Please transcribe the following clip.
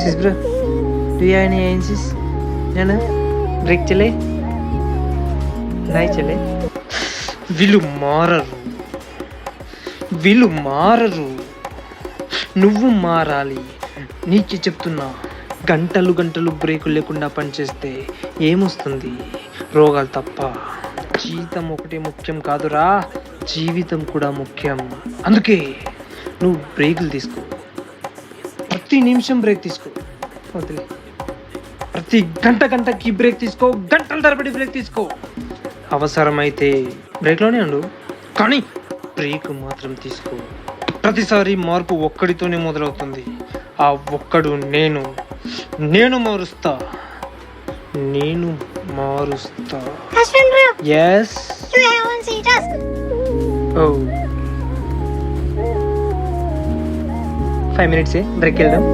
Sis bro, do you have any answers? ना break चले नहीं चले వీళ్ళు మారరు నువ్వు మారాలి. నీకు చెప్తున్నా, గంటలు గంటలు బ్రేకులు లేకుండా పనిచేస్తే ఏమొస్తుంది? రోగాలు తప్ప. జీవితం ఒకటే ముఖ్యం కాదురా, జీవితం కూడా ముఖ్యం. అందుకే నువ్వు బ్రేకులు తీసుకో, ప్రతి నిమిషం బ్రేక్ తీసుకో. వదిలే, ప్రతి గంటకి బ్రేక్ తీసుకో, గంటల తరబడి బ్రేక్ తీసుకో. అవసరమైతే బ్రేక్లోనే ఉండు, కానీ బ్రేక్ మాత్రం తీసుకో. ప్రతిసారి మార్పు ఒక్కడితోనే మొదలవుతుంది. ఆ ఒక్కడు నేను మారుస్తా. ఎస్. ఓ 5 minutes బ్రేక్ వెళ్దాం.